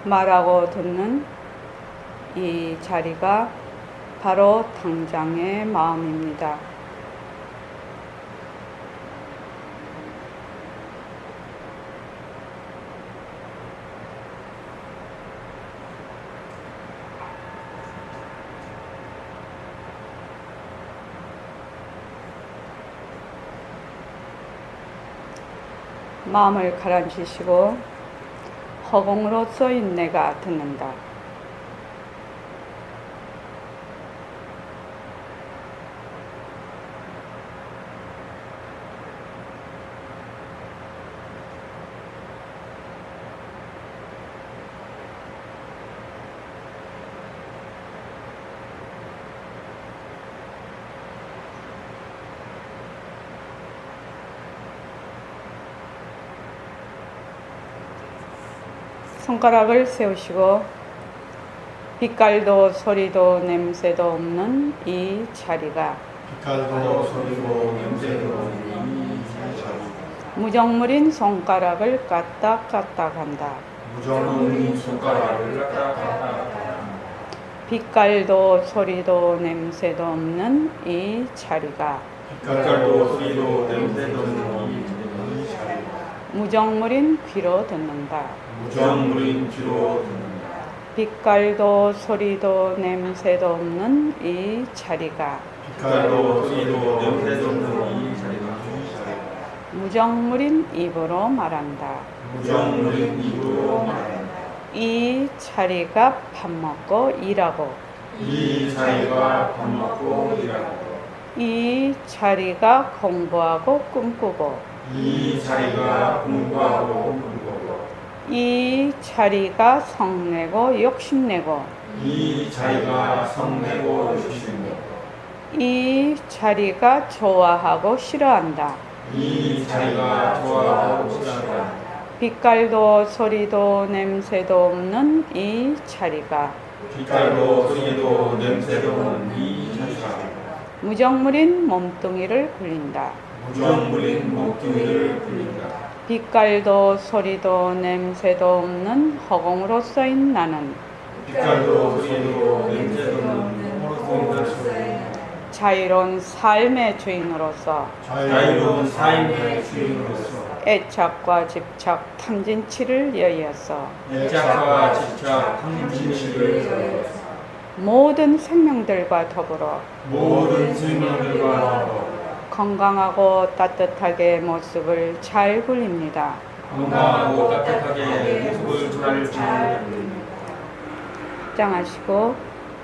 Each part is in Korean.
말하고 듣는 이 자리가 바로 당장의 마음입니다. 마음을 가라앉히시고 허공으로 쏘인 내가 듣는다. 손가락을 세우시고 빛깔도 소리도 냄새도 없는 이 자리가 빛깔도 소리도 냄새도 없는 이 자리 무정물인 손가락을 까딱까딱 한다. 무정물인 손가락을 까딱까딱 빛깔도 소리도 냄새도 없는 이 자리가 빛깔도 소리도 냄새도 없는 이 자리 무정물인 귀로 듣는다. 무정물인 귀로 듣는다. 빛깔도 소리도 냄새도 없는 이 자리가 빛깔도 소리도 냄새도 없는 이 자리가 무정물인 입으로 말한다. 무정물인 입으로 말한다. 이 자리가 밥 먹고 일하고 이 자리가 밥 먹고 일하고 이 자리가 공부하고 꿈꾸고 이 자리가 공부하고 꿈꾸고 이 자리가 성내고 욕심내고 이 자리가 성내고 욕심내고 이 자리가 좋아하고 싫어한다. 이 자리가 좋아하고 싫어한다. 빛깔도 소리도 냄새도 없는 이 자리가 빛깔도 소리도 냄새도 없는 이 자리가 무정물인 몸뚱이를 굴린다. 무정물인 몸뚱이를 굴린다. 빛깔도 소리도 냄새도 없는 허공으로 써인 나는 빛깔도 소리도 냄새도 없는 허공으로서의 자유로운 삶의 주인으로서 자유로운 삶의 주인으로서 애착과 집착, 탐진치를 여의어서 애착과 집착, 탐진치를 여의어서 모든 생명들과 더불어 모든 생명들과 더불어 건강하고 따뜻하게 모습을 잘 굴립니다. 건강하고 따뜻하게 모습을 잘 굴립니다. 입장하시고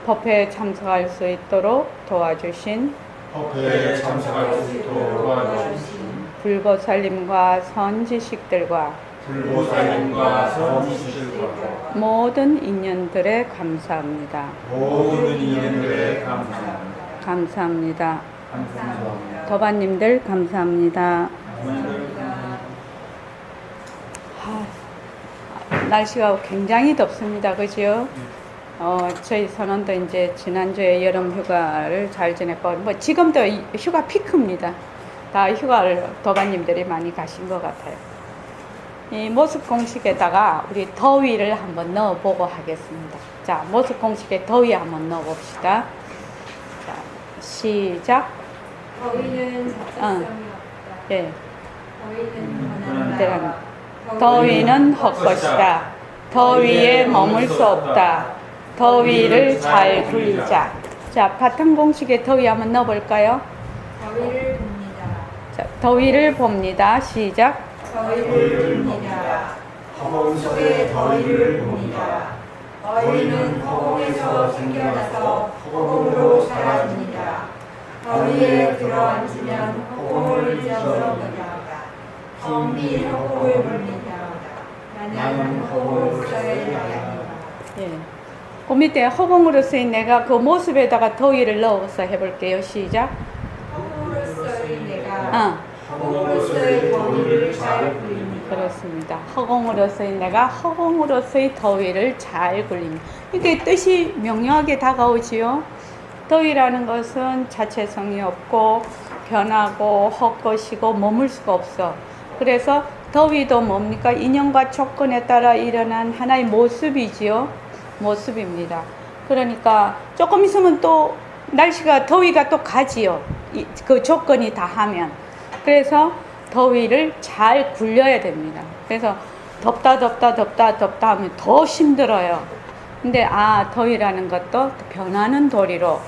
법회에 참석할 수 있도록 도와주신 법회에 참석할 수 있도록 도와주신 불보살님과 선지식들과 불보살님과 선지식들과 모든 인연들에 감사합니다. 모든 인연들에 감사합니다. 감사합니다. 감사합니다. 도반님들 감사합니다. 날씨가 굉장히 덥습니다. 그죠? 저희 선원도 이제 지난주에 여름 휴가를 잘 지냈고, 뭐 지금도 휴가 피크입니다. 다 휴가를 도반님들이 많이 가신 것 같아요. 이 모습 공식에다가 우리 더위를 한번 넣어보고 하겠습니다. 자, 모습 공식에 더위 한번 넣어봅시다. 자, 시작. 더위는 잡작성이 없다. 예. 더위는 이들은 더위는 헛것이다. 더위에 머물 수 없다. 더위를 잘 굴리자. 자, 바탕 공식에 더위 한번 넣어볼까요? 더위를 봅니다. 자, 더위를 봅니다. 시작. 더위를 봅니다. 허공 속에 더위를 봅니다. 더위는 허공에서 생겨나서 허공으로 사라집니다. 더위에 들어앉으면 허공을 잊어버립니다. 텅빈 허공을 봅니다. 나는 허공으로서의 나입니다. 예. 그 밑에 허공으로서의 내가 그 모습에다가 더위를 넣어서 해볼게요. 시작. 허공으로서의 내가 어, 허공으로서의 더위를 잘 굴립니다. 그렇습니다. 허공으로서의 내가 허공으로서의 더위를 잘 굴립니다. 이게 뜻이 명료하게 다가오지요. 더위라는 것은 자체성이 없고 변하고 헛것이고 머물 수가 없어. 그래서 더위도 뭡니까? 인연과 조건에 따라 일어난 하나의 모습이지요. 모습입니다. 그러니까 조금 있으면 또 날씨가 더위가 또 가지요. 그 조건이 다 하면. 그래서 더위를 잘 굴려야 됩니다. 그래서 덥다 하면 더 힘들어요. 근데 더위라는 것도 변하는 도리로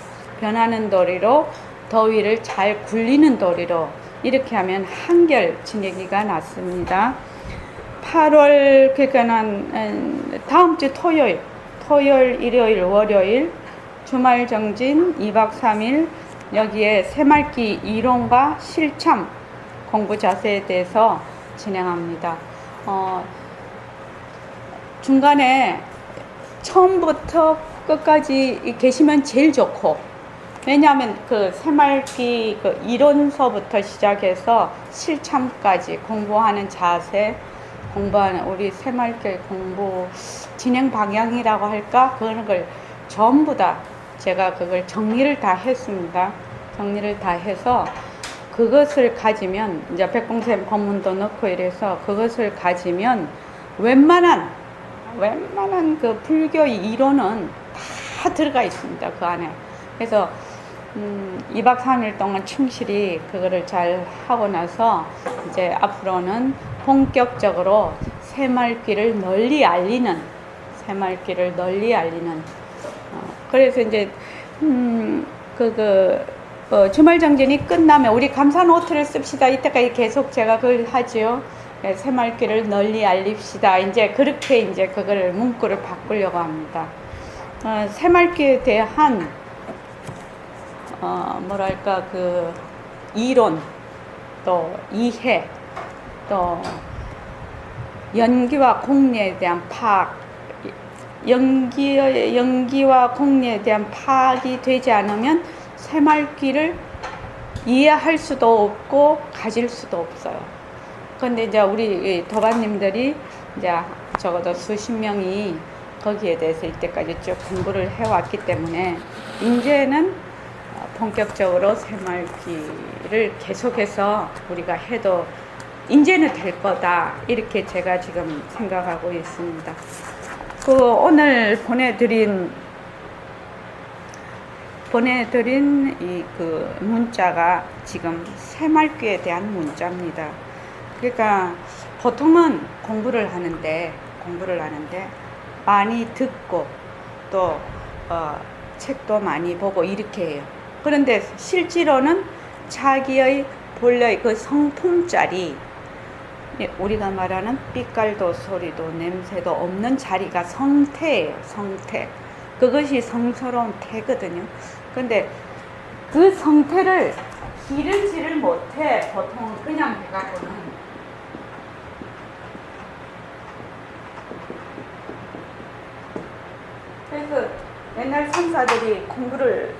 더위를 잘 굴리는 도리로 이렇게 하면 한결 지내기가 낫습니다. 8월 그러니까는 다음 주 토요일, 일요일, 월요일 주말 정진 2박 3일 여기에 새말기 이론과 실천 공부 자세에 대해서 진행합니다. 중간에 처음부터 끝까지 계시면 제일 좋고, 왜냐하면 그 새말기 그 이론서부터 시작해서 실참까지 공부하는 자세, 공부하는 우리 새말기 공부 진행 방향이라고 할까? 그런 걸 전부 다 제가 그걸 정리를 다 했습니다. 정리를 다 해서 그것을 가지면 이제 백공쌤 법문도 넣고 이래서 그것을 가지면 웬만한 그 불교의 이론은 다 들어가 있습니다. 그 안에. 그래서 2박 3일 동안 충실히 그거를 잘 하고 나서 이제 앞으로는 본격적으로 새말귀를 널리 알리는 그래서 이제 주말 정진이 끝나면 우리 감사 노트를 씁시다. 이때까지 계속 제가 그걸 하지요. 새말귀를 널리 알립시다. 이제 그렇게 이제 그걸 문구를 바꾸려고 합니다. 새말귀에 대한 뭐랄까 그 이론, 또 이해, 또 연기와 공리에 대한 파악, 연기와 공리에 대한 파악이 되지 않으면 새말귀를 이해할 수도 없고 가질 수도 없어요. 그런데 이제 우리 도반님들이 이제 적어도 수십 명이 거기에 대해서 이때까지 쭉 공부를 해왔기 때문에 이제는 본격적으로 새말귀를 계속해서 우리가 해도 이제는 될 거다, 이렇게 제가 지금 생각하고 있습니다. 오늘 보내드린 이 그 문자가 지금 새말귀에 대한 문자입니다. 그러니까 보통은 공부를 하는데 많이 듣고 또 책도 많이 보고 이렇게 해요. 그런데 실제로는 자기의 본래의 그 성품자리, 우리가 말하는 빛깔도 소리도 냄새도 없는 자리가 성태예요. 성태. 그것이 성스러운 태거든요. 근데 그 성태를 기르지를 못해. 보통 그냥 해갖고는. 그래서 옛날 선사들이 공부를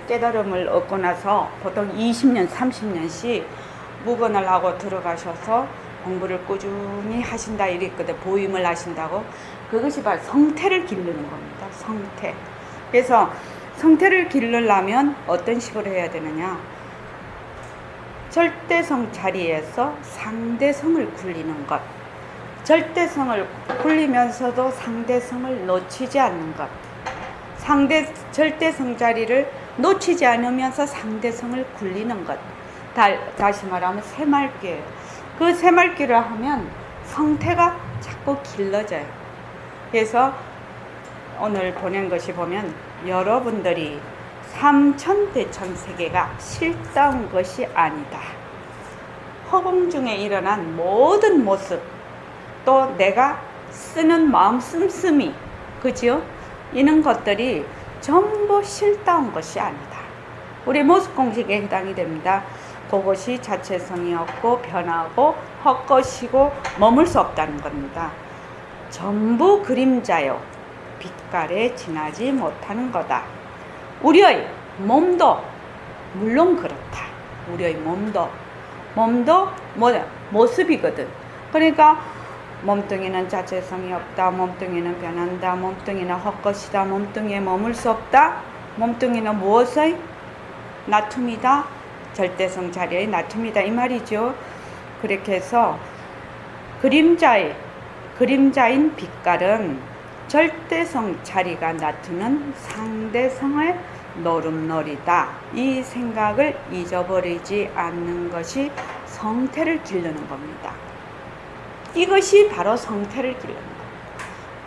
깨달음을 얻고 나서 보통 20년, 30년씩 묵언을 하고 들어가셔서 공부를 꾸준히 하신다 이랬거든. 보임을 하신다고. 그것이 바로 성태를 기르는 겁니다. 성태. 그래서 성태를 기르려면 어떤 식으로 해야 되느냐? 절대성 자리에서 상대성을 굴리는 것. 절대성을 굴리면서도 상대성을 놓치지 않는 것. 절대성 자리를 놓치지 않으면서 상대성을 굴리는 것. 다시 말하면 새말귀예요. 그 새말귀를 하면 성태가 자꾸 길러져요. 그래서 오늘 보낸 것이 보면 여러분들이 삼천대천세계가 실다운 것이 아니다. 허공 중에 일어난 모든 모습, 또 내가 쓰는 마음 씀씀이, 그죠? 이런 것들이 전부 실다운 것이 아니다. 우리 모습공식에 해당이 됩니다. 그것이 자체성이 없고 변하고 헛것이고 머물 수 없다는 겁니다. 전부 그림자요, 빛깔에 지나지 못하는 거다. 우리의 몸도 물론 그렇다. 우리의 몸도 뭐냐? 모습이거든. 그러니까 몸뚱이는 자체성이 없다. 몸뚱이는 변한다. 몸뚱이는 헛것이다. 몸뚱이에 머물 수 없다. 몸뚱이는 무엇의 나툼이다. 절대성 자리의 나툼이다. 이 말이죠. 그렇게 해서 그림자인 빛깔은 절대성 자리가 나타내는 상대성의 노름놀이다. 이 생각을 잊어버리지 않는 것이 성태를 기르는 겁니다. 이것이 바로 성태를 기르는 겁니다.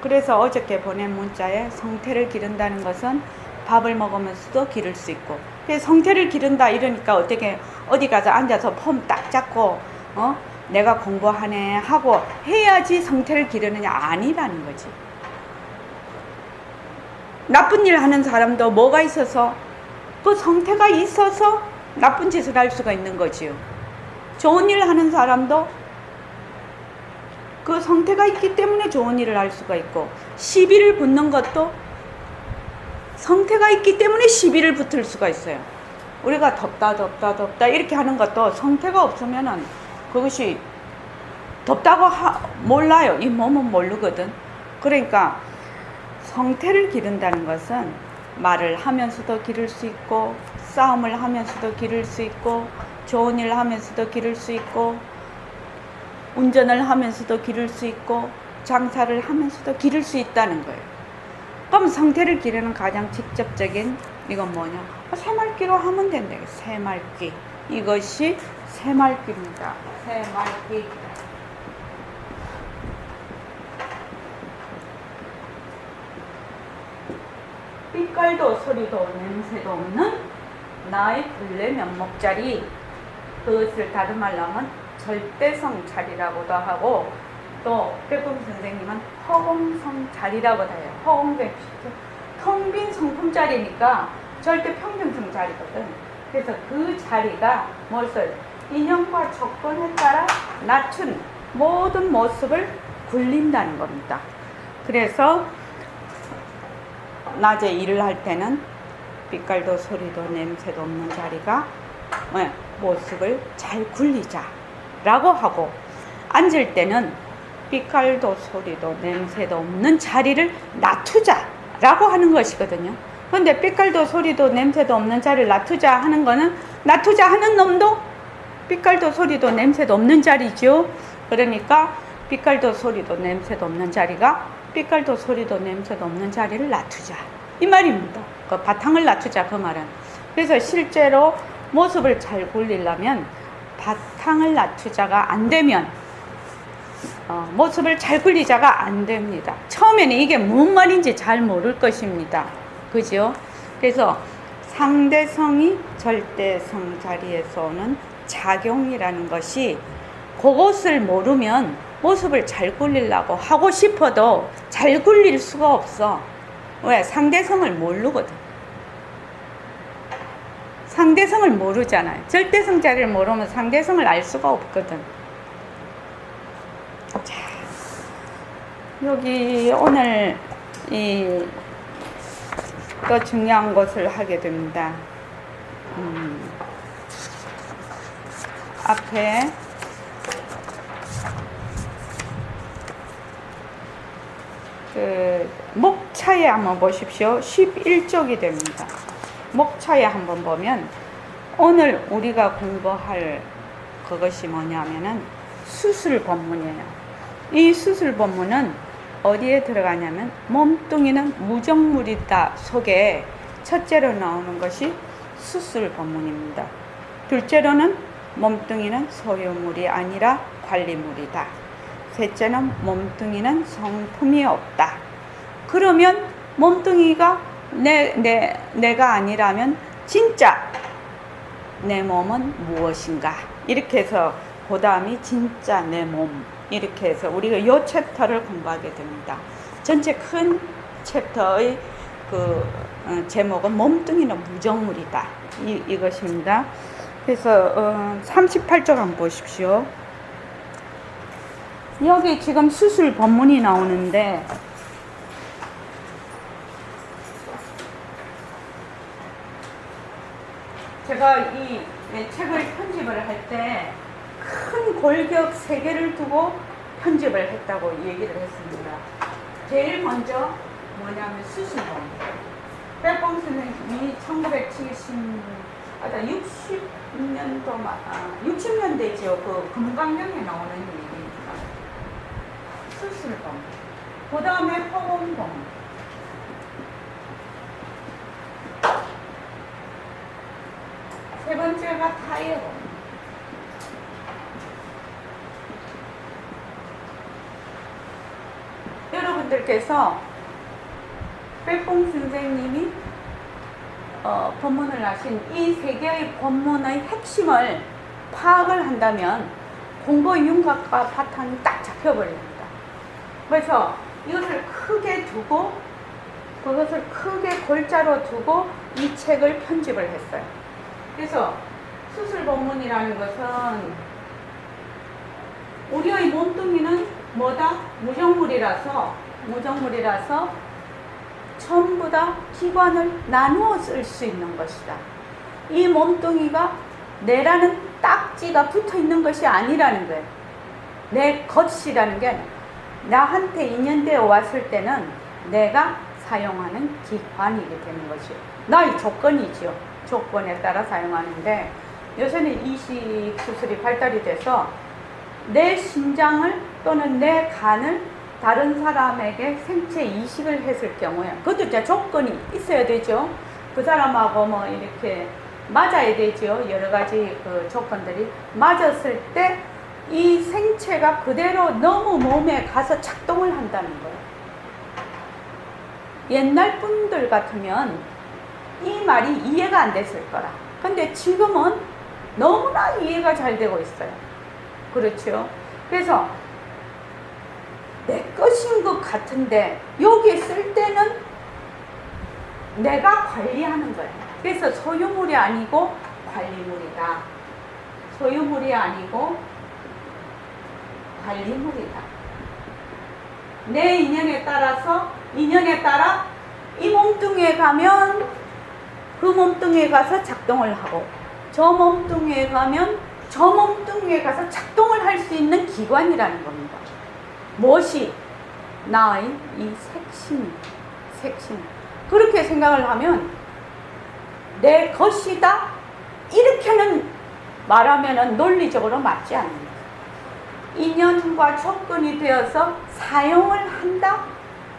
그래서 어저께 보낸 문자에 성태를 기른다는 것은 밥을 먹으면서도 기를 수 있고, 성태를 기른다 이러니까 어떻게 어디 가서 앉아서 폼 딱 잡고 내가 공부하네 하고 해야지 성태를 기르느냐? 아니라는 거지. 나쁜 일 하는 사람도 뭐가 있어서, 그 성태가 있어서 나쁜 짓을 할 수가 있는 거지요. 좋은 일 하는 사람도 그 성태가 있기 때문에 좋은 일을 할 수가 있고, 시비를 붙는 것도 성태가 있기 때문에 시비를 붙을 수가 있어요. 우리가 덥다 이렇게 하는 것도 성태가 없으면은 그것이 덥다고 몰라요. 이 몸은 모르거든. 그러니까 성태를 기른다는 것은 말을 하면서도 기를 수 있고, 싸움을 하면서도 기를 수 있고, 좋은 일을 하면서도 기를 수 있고, 운전을 하면서도 기를 수 있고, 장사를 하면서도 기를 수 있다는 거예요. 그럼 성태를 기르는 가장 직접적인 이건 뭐냐? 새말기로 하면 된다. 새말기. 이것이 새말기입니다. 새말기. 빛깔도 소리도 냄새도 없는 나의 본래 면목자리, 그것을 다듬으려면 절대성 자리라고도 하고, 또 백범 선생님은 허공성 자리라고도 해요. 허공성, 텅 빈 성품 자리니까 절대 평등성 자리거든. 그래서 그 자리가 무엇을 인연과 조건에 따라 낮춘 모든 모습을 굴린다는 겁니다. 그래서 낮에 일을 할 때는 빛깔도 소리도 냄새도 없는 자리가 모습을 잘 굴리자라고 하고, 앉을 때는 빛깔도 소리도 냄새도 없는 자리를 놔두자라고 하는 것이거든요. 그런데 빛깔도 소리도 냄새도 없는 자리를 놔두자 하는 거는, 놔두자 하는 놈도 빛깔도 소리도 냄새도 없는 자리죠. 그러니까 빛깔도 소리도 냄새도 없는 자리가 빛깔도 소리도 냄새도 없는 자리를 놔두자 이 말입니다. 그 바탕을 놔두자 그 말은. 그래서 실제로 모습을 잘 굴리려면 바탕을 놔두자가 안 되면 모습을 잘 굴리자가 안 됩니다. 처음에는 이게 무슨 말인지 잘 모를 것입니다. 그죠? 그래서 상대성이 절대성 자리에서 오는 작용이라는 것이, 그것을 모르면 모습을 잘 굴리려고 하고 싶어도 잘 굴릴 수가 없어. 왜? 상대성을 모르거든. 상대성을 모르잖아요. 절대성 자리를 모르면 상대성을 알 수가 없거든. 자, 여기 오늘 또 중요한 것을 하게 됩니다. 앞에 그 목차에 한번 보십시오. 11쪽이 됩니다. 목차에 한번 보면 오늘 우리가 공부할 그것이 뭐냐면은 수술 본문이에요. 이 수술 본문은 어디에 들어가냐면 몸뚱이는 무정물이다 속에 첫째로 나오는 것이 수술 본문입니다. 둘째로는 몸뚱이는 소유물이 아니라 관리물이다. 셋째는 몸뚱이는 성품이 없다. 그러면 몸뚱이가 내가 아니라면 진짜 내 몸은 무엇인가? 이렇게 해서 그 다음이 진짜 내 몸, 이렇게 해서 우리가 이 챕터를 공부하게 됩니다. 전체 큰 챕터의 그 제목은 몸뚱이는 무정물이다. 이것입니다. 그래서 38쪽 한번 보십시오. 여기 지금 수술 본문이 나오는데, 제가 이 책을 편집을 할 때 큰 골격 3개를 두고 편집을 했다고 얘기를 했습니다. 제일 먼저 뭐냐면 수술본. 백봉 선생님이 60년대죠. 그 금강경에 나오는 얘기입니다. 수술범. 그 다음에 허공범. 세 번째가 타이어범. 여러분들께서 백봉 선생님이 법문을 하신 이 세 개의 법문의 핵심을 파악을 한다면 공부의 윤곽과 바탕이 딱 잡혀버립니다. 그래서 이것을 크게 두고 그것을 크게 골자로 두고 이 책을 편집을 했어요. 그래서 수술 법문이라는 것은 우리의 몸뚱이는 뭐다? 무정물이라서 전부 다 기관을 나누어 쓸 수 있는 것이다. 이 몸뚱이가 내라는 딱지가 붙어 있는 것이 아니라는 거예요. 내 것이라는 게 나한테 인연되어 왔을 때는 내가 사용하는 기관이게 되는 것이요. 나의 조건이지요. 조건에 따라 사용하는데 요새는 이식 수술이 발달이 돼서 내 심장을 또는 내 간을 다른 사람에게 생체 이식을 했을 경우에 그것도 이제 조건이 있어야 되죠. 그 사람하고 뭐 이렇게 맞아야 되죠. 여러 가지 그 조건들이 맞았을 때 이 생체가 그대로 너무 몸에 가서 작동을 한다는 거예요. 옛날 분들 같으면 이 말이 이해가 안 됐을 거라. 근데 지금은 너무나 이해가 잘 되고 있어요. 그렇죠? 그래서 내 것인 것 같은데 여기 쓸 때는 내가 관리하는 거예요. 그래서 소유물이 아니고 관리물이다. 소유물이 아니고 관리물이다. 내 인연에 따라 이 몸뚱이에 가면 그 몸뚱이에 가서 작동을 하고 저 몸뚱이에 가면 저 몸뚱이에 가서 작동을 할 수 있는 기관이라는 겁니다. 무엇이? 나의 이 색신. 그렇게 생각을 하면 내 것이다. 이렇게는 말하면 논리적으로 맞지 않습니다. 인연과 조건이 되어서 사용을 한다.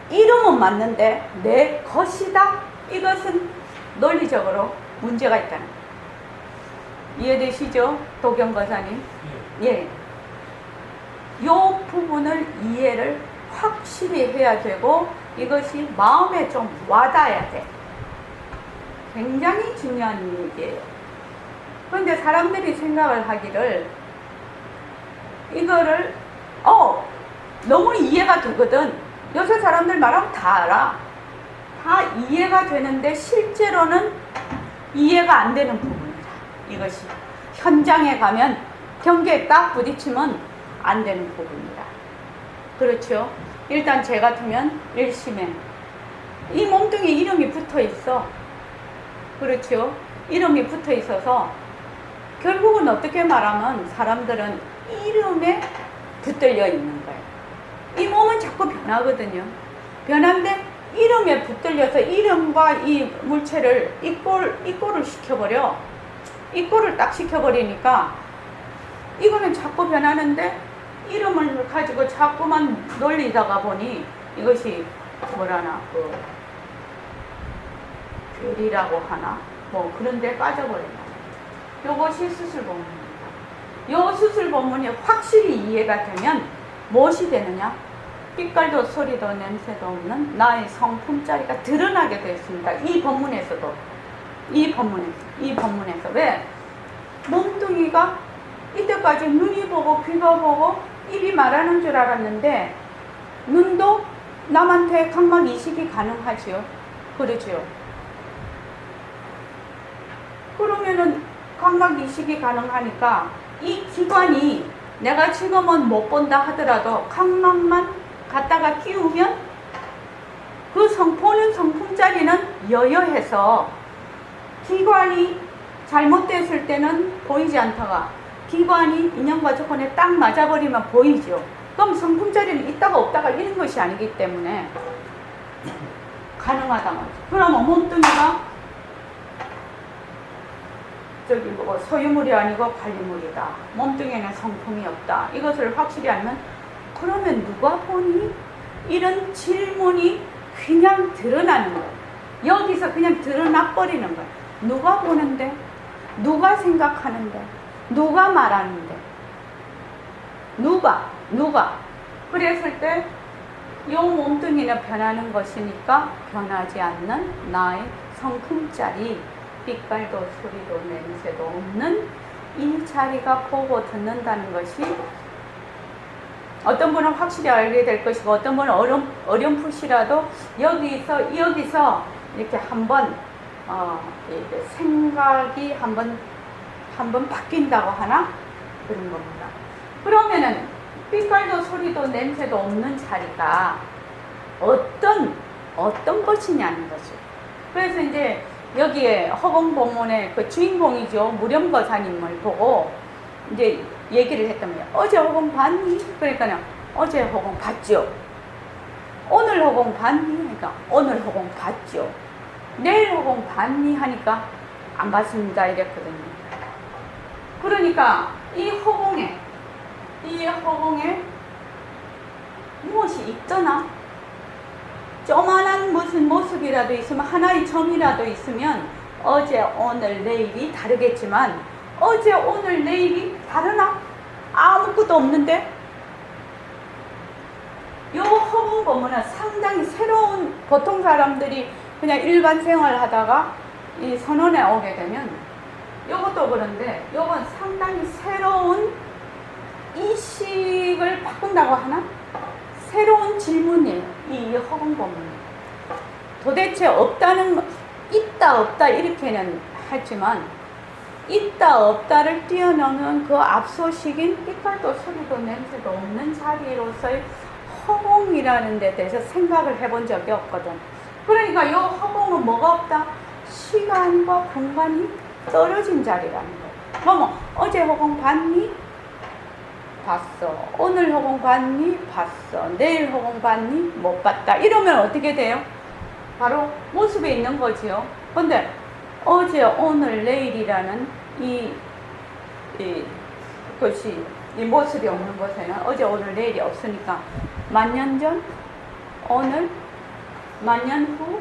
이름은 맞는데 내 것이다. 이것은 논리적으로 문제가 있다는 거예요. 이해되시죠? 도경 거사님? 예. 요 부분을 이해를 확실히 해야 되고 이것이 마음에 좀 와닿아야 돼. 굉장히 중요한 얘기예요. 그런데 사람들이 생각을 하기를 이거를 너무 이해가 되거든. 요새 사람들 말하면 다 알아. 다 이해가 되는데 실제로는 이해가 안 되는 부분이다. 이것이 현장에 가면 경계에 딱 부딪히면 안 되는 부분이다. 그렇죠? 일단 제 같으면 일심에 이 몸뚱이에 이름이 붙어 있어. 그렇죠? 이름이 붙어 있어서 결국은 어떻게 말하면 사람들은 이름에 붙들려 있는 거예요. 이 몸은 자꾸 변하거든요. 변한데 이름에 붙들려서 이름과 이 물체를 이꼴을 시켜버려. 이꼴을 딱 시켜버리니까 이거는 자꾸 변하는데 이름을 가지고 자꾸만 놀리다가 보니 이것이 뭐라나 별이라고 하나 뭐 그런 데 빠져버린다. 요것이 수술 법문입니다. 요 수술 법문이 확실히 이해가 되면 무엇이 되느냐? 빛깔도 소리도 냄새도 없는 나의 성품자리가 드러나게 되어 있습니다. 이 법문에서도 이 법문에서 왜? 몸뚱이가 이때까지 눈이 보고 귀가 보고 입이 말하는 줄 알았는데 눈도 남한테 각막 이식이 가능하지요. 그러지요. 그러면은 각막 이식이 가능하니까 이 기관이 내가 지금은 못 본다 하더라도 각막만 갖다가 끼우면 그 보는 성품자리는 여여해서 기관이 잘못됐을 때는 보이지 않다가 기관이 인연과 조건에 딱 맞아버리면 보이죠. 그럼 성품자리는 있다가 없다가 이런 것이 아니기 때문에 가능하다 말이죠. 그러면 몸뚱이가 소유물이 아니고 관리물이다. 몸뚱이에는 성품이 없다. 이것을 확실히 알면 그러면 누가 보니? 이런 질문이 그냥 드러나는 거예요. 여기서 그냥 드러나 버리는 거예요. 누가 보는데? 누가 생각하는데? 누가 말하는데? 누가? 그랬을 때 이 몸뚱이는 변하는 것이니까 변하지 않는 나의 성품짜리 빛깔도 소리도 냄새도 없는 이 자리가 보고 듣는다는 것이 어떤 분은 확실히 알게 될 것이고 어떤 분은 어렴풋이라도 여기서 이렇게 한번 이렇게 생각이 한번 바뀐다고 하나 그런 겁니다. 그러면은 빛깔도 소리도 냄새도 없는 자리가 어떤 것이냐는 거죠. 그래서 이제 여기에 허공본문의 그 주인공이죠. 무렴거사님을 보고 이제 얘기를 했단 말이에요. 어제 허공 봤니? 그러니까요. 어제 허공 봤죠. 오늘 허공 봤니? 그러니까 오늘 허공 봤죠. 내일 허공 봤니? 하니까 안 봤습니다. 이랬거든요. 그러니까 이 허공에 무엇이 있더나? 조만한 무슨 모습이라도 있으면 하나의 점이라도 있으면 어제 오늘 내일이 다르겠지만 어제 오늘 내일이 다르나? 아무것도 없는데 요 허공 보면은 상당히 새로운 보통 사람들이 그냥 일반 생활을 하다가 이 선원에 오게 되면 요것도 그런데 요건 상당히 새로운 이식을 바꾼다고 하나? 새로운 질문이에요. 이 허공 보면 도대체 있다 없다 이렇게는 하지만 있다 없다를 뛰어넘는 그 압소식인 빛깔도 소리도 냄새도 없는 자리로서의 허공이라는 데 대해서 생각을 해본 적이 없거든. 그러니까 이 허공은 뭐가 없다? 시간과 공간이 떨어진 자리라는 거예요. 어제 허공 봤니? 봤어. 오늘 허공 봤니? 봤어. 내일 허공 봤니? 못 봤다. 이러면 어떻게 돼요? 바로 모습에 있는 거지요. 근데 어제, 오늘, 내일이라는 것이 이 모습이 없는 곳에는 어제, 오늘, 내일이 없으니까 만년 전, 오늘, 만년 후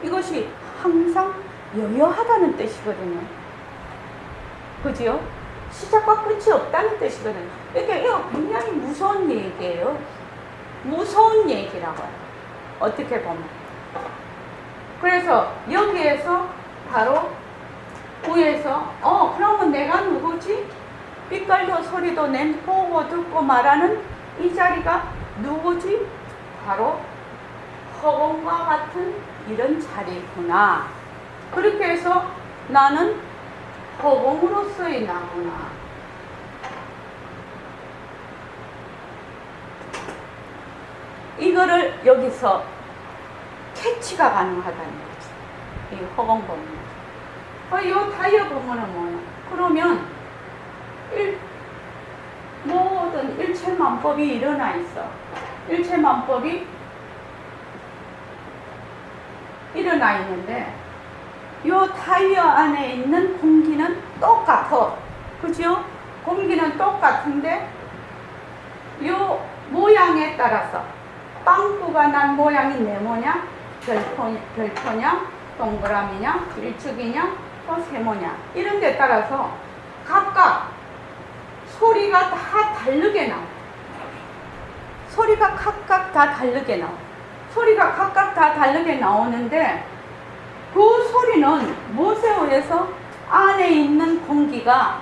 이것이 항상 여여하다는 뜻이거든요. 그지요? 시작과 끝이 없다는 뜻이거든요. 이거 굉장히 무서운 얘기예요. 무서운 얘기라고요. 어떻게 보면. 그래서 여기에서 바로 위에서 그러면 내가 누구지? 빛깔도 소리도 보고 듣고 말하는 이 자리가 누구지? 바로 허공과 같은 이런 자리구나. 그렇게 해서 나는 허공으로서의 나구나. 이거를 여기서 캐치가 가능하다는 거지. 이 허공 보면. 이 타이어 보면은 뭐냐? 그러면 모든 일체만법이 일어나 있어. 일체만법이 일어나 있는데 이 타이어 안에 있는 공기는 똑같아. 그죠? 공기는 똑같은데 이 모양에 따라서 빵꾸가 난 모양이 네모냐, 별표냐, 동그라미냐, 일축이냐, 또 세모냐 이런 데 따라서 각각 소리가 다 다르게 나와. 소리가 각각 다 다르게 나와. 소리가 각각 다 다르게 나오는데 그 소리는 무엇에 의해서 안에 있는 공기가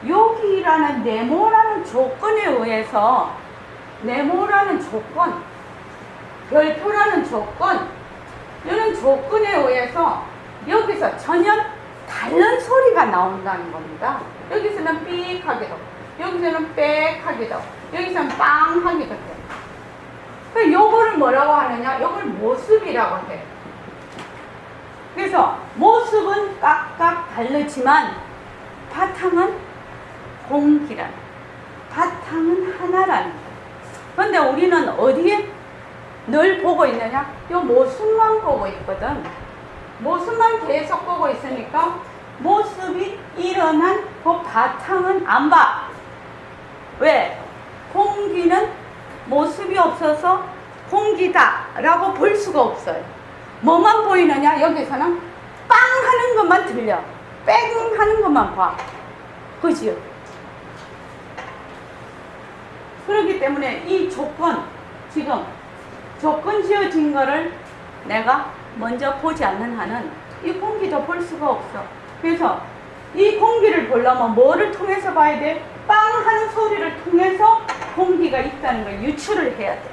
여기라는 네모라는 조건에 의해서 네모라는 조건, 별표라는 조건, 이런 조건에 의해서 여기서 전혀 다른 소리가 나온다는 겁니다. 여기서는 삑 하기도, 여기서는 빽 하기도, 여기서는 빵 하기도 돼. 그래서 요거를 뭐라고 하느냐? 요걸 모습이라고 해. 그래서 모습은 각각 다르지만 바탕은 공기라는, 바탕은 하나라는 거예요. 그런데 우리는 어디에 늘 보고 있느냐? 요 모습만 보고 있거든. 모습만 계속 보고 있으니까 모습이 일어난 그 바탕은 안 봐. 왜? 공기는 모습이 없어서 공기다라고 볼 수가 없어요. 뭐만 보이느냐? 여기서는 빵 하는 것만 들려. 뺑 하는 것만 봐. 그지요? 그렇기 때문에 이 조건, 지금 조건 지어진 거를 내가 먼저 보지 않는 한은 이 공기도 볼 수가 없어. 그래서 이 공기를 보려면 뭐를 통해서 봐야 돼? 빵 하는 소리를 통해서 공기가 있다는 걸 유추를 해야 돼.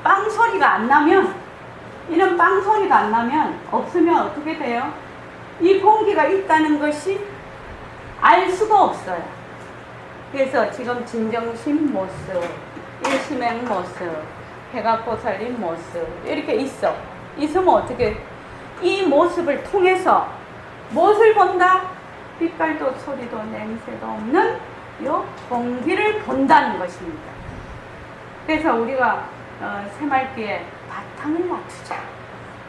빵 소리가 안 나면, 이런 빵 소리가 안 나면, 없으면 어떻게 돼요? 이 공기가 있다는 것이 알 수가 없어요. 그래서 지금 진정심 모습, 일심행 모습, 해가 고살린 모습 이렇게 있어. 있으면 어떻게, 이 모습을 통해서 무엇을 본다? 빛깔도 소리도 냄새도 없는 요 공기를 본다는 것입니다. 그래서 우리가 새말기에 바탕을 맞추자.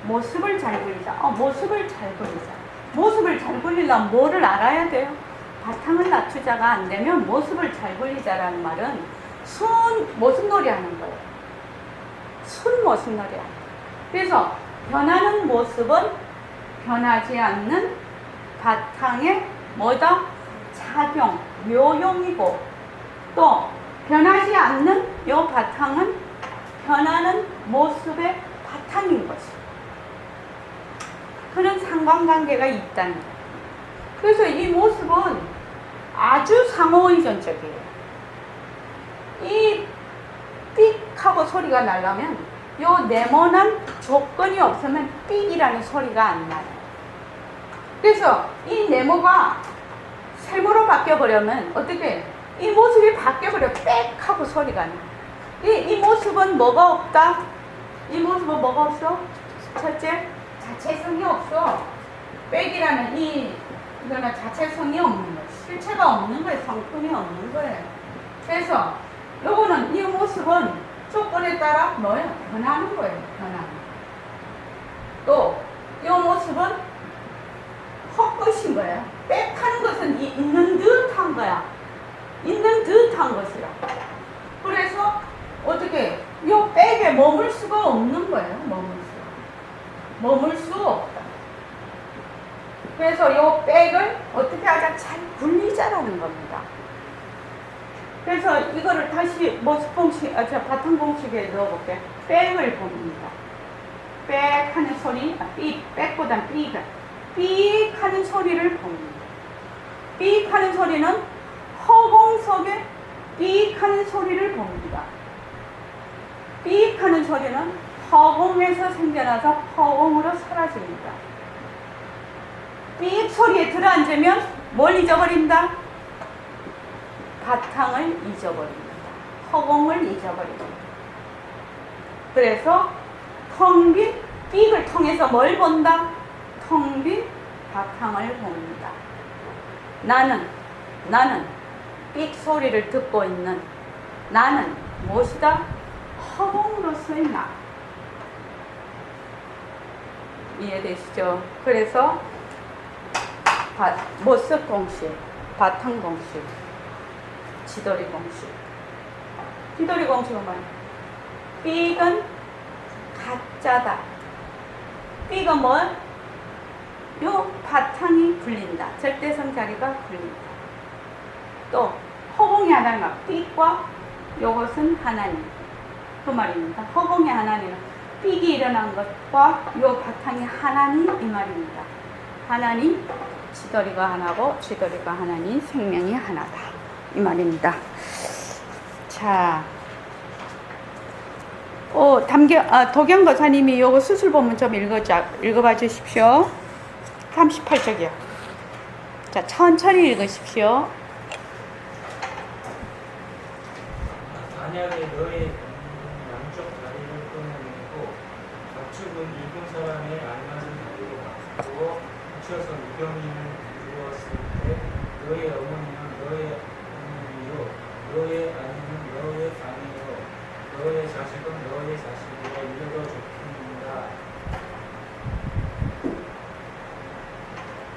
모습을 잘 그리자. 모습을 잘 그리자. 모습을 잘 그리려면 뭐를 알아야 돼요? 바탕을 낮추자가 안 되면 모습을 잘 그리자라는 말은 순 모습놀이 하는 거예요. 순 모습놀이 하는 거예요. 그래서 변하는 모습은 변하지 않는 바탕의 뭐다? 작용, 묘용이고, 또 변하지 않는 요 바탕은 변하는 모습의 바탕인 것이에요. 그런 상관관계가 있다는 거예요. 그래서 이 모습은 아주 상호의존적이에요. 이 삑하고 소리가 나려면 요 네모난 조건이 없으면 삑이라는 소리가 안 나요. 그래서 이 네모가 세모로 바뀌어버리면 어떻게, 이 모습이 바뀌어버려 빽하고 소리가 나. 이 모습은 뭐가 없다? 이 모습은 뭐가 없어? 첫째, 자체성이 없어. 빽이라는 이거는 자체성이 없는 거예요. 실체가 없는 거예요. 성품이 없는 거예요. 그래서 요거는, 이 모습은 조건에 따라 뭐예요? 변하는 거예요. 변하는. 또 이 모습은 헛것인 거예요. 빽하는 것은 있는 듯한 거야. 있는 듯한 것이라. 그래서 어떻게, 이 빽에 머물 수가 없는 거예요. 머물 수 없다. 그래서 이 빽을 어떻게 하자? 잘 굴리자라는 겁니다. 그래서 이거를 다시 모습 공식, 바탕 공식에 넣어볼게요. 빽을 봅니다. 빽 하는 소리, 빽보단 삑을. 삑 하는 소리를 봅니다. 삑 하는 소리는 허공 속에 삑 하는 소리를 봅니다. 삑 하는 소리는 허공에서 생겨나서 허공으로 사라집니다. 삑 소리에 들어앉으면 뭘 잊어버린다? 바탕을 잊어버립니다. 허공을 잊어버립니다. 그래서 텅 빈 삑을 통해서 뭘 본다? 텅 빈 바탕을 봅니다. 나는 삑 소리를 듣고 있는 나는 무엇이다? 허공으로서의 나. 이해되시죠? 그래서 모습 공식, 바탕 공식, 지도리 공식. 지도리 공식은 뭐예요? 삑은 가짜다. 삑은 뭐? 요 바탕이 굴린다. 절대성 자리가 굴린다. 또 허공이 하나는 삑과 요것은 하나님. 그 말입니다. 허공의 하나님은 삑이 일어난 것과 요 바탕이 하나니 이 말입니다. 하나니 지도리가 하나고 지도리가 하나니 생명이 하나다. 이 말입니다. 자, 도경 거사님이 요거 수술본문 좀 읽어봐 주십시오. 38쪽이요. 자, 천천히 읽으십시오. 만약에 너의 양쪽 다리를 끊어내고 좌측은 일본 사람의 알맞은 다리로 바꾸고 붙여서 유경인을 주었을 때 너의 어머니는 너의 어머니요 너의 아내는 너의 아내요 너의 자식은 너의 자식이라 이래도 좋습니다.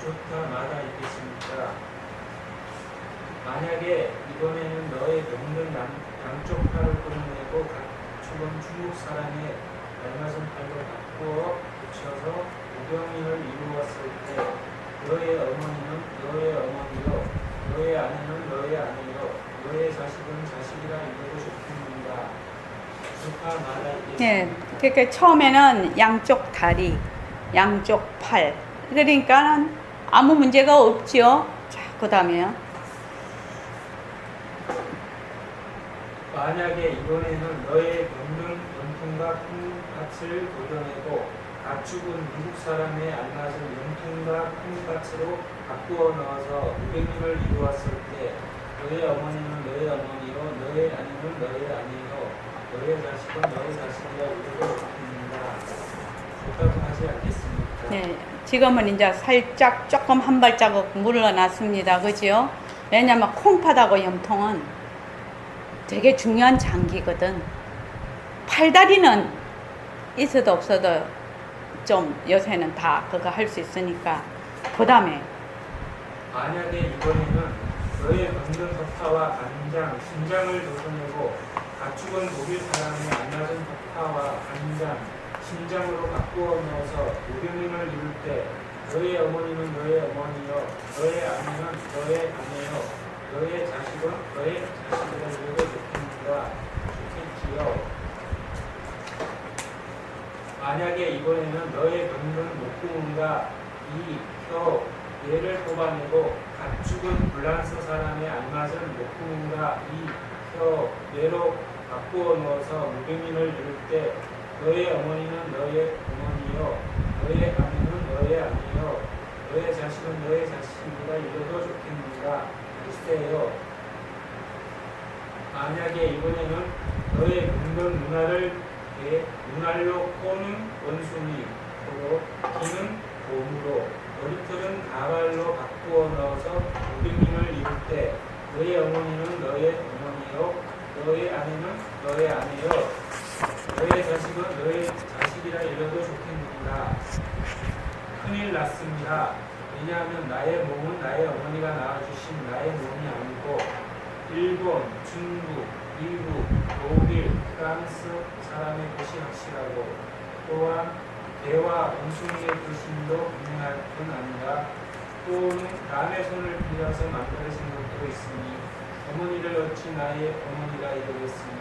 좋다 마다 있겠습니까? 만약에 만약에 이번에는 너의 병든 양쪽 팔을 끊어내고 각축은 중국 사람의 닮아진 팔로 바꾸어 붙여서 무병인을 이루었을 때 너의 어머니는 너의 어머니요 너의 아내는 너의 아내요 너의 자식은 자식이라 이르고 좋겠는가. 주파 말할 때 예, 그러니까 처음에는 양쪽 다리, 양쪽 팔. 그러니까 아무 문제가 없지요. 자, 그 다음에요. 만약에 이번에는 너의 병든 염통과 콩팥을 도려내고 가축은 미국 사람의 알맞은 염통과 콩팥으로 바꾸어 넣어서 무병임을 이루었을 때 너의 어머니는 너의 어머니요 너의 아내는 너의 아내요 너의 자식은 너의 자식이라 이르고 좋습니다. 좋다고 하지 않겠습니까? 네, 지금은 이제 살짝 조금 한 발자국 물러났습니다. 그지요? 왜냐면 콩팥하고 염통은 되게 중요한 장기거든. 팔다리는 있어도 없어도 좀 요새는 다 그거 할 수 있으니까. 그 다음에 만약에 이번에는 너의 병든 덕파와 간장, 신장을 도려내고 가축은 독일 사람의 알맞은 덕파와 간장, 신장으로 바꾸어 넣어서 무병임을 이룰 때 너의 어머니는 너의 어머니요 너의 아내는 너의 아내요 너의 자식은 너의 자식이라 이르고 좋겠지요. 만약에 이번에는 너의 병든 목구멍과 이, 혀, 뇌를 뽑아내고 가축은 불란서 사람의 알맞은 목구멍과 이, 혀, 뇌로 바꾸어 넣어서 무병인을 이룰 때 너의 어머니는 너의 어머니요 너의 아내는 너의 아내요 너의 자식은 너의 자식이라 이래도 좋겠는가. 글쎄요. 만약에 이번에는 너의 병든 눈알을 눈알로 꼬는 원숭이로 귀는 곰으로 머리털은 가발로 바꾸어 넣어서 무병임을 이룰 때 너의 어머니는 너의 어머니요 너의 아내는 너의 아내요 너의 자식은 너의 자식이라 이러도 좋겠는가. 큰일 났습니다. 왜냐하면 나의 몸은 나의 어머니가 낳아주신 나의 몸이 아니고 일본, 중국, 미국, 독일, 프랑스 사람의 것이 확실하고 또한 개와 원숭이의 불신도 분명할 뿐 아니라 또는 남의 손을 빌려서 만들어진 것도 있으니 어머니를 어찌 나의 어머니라 이르겠으며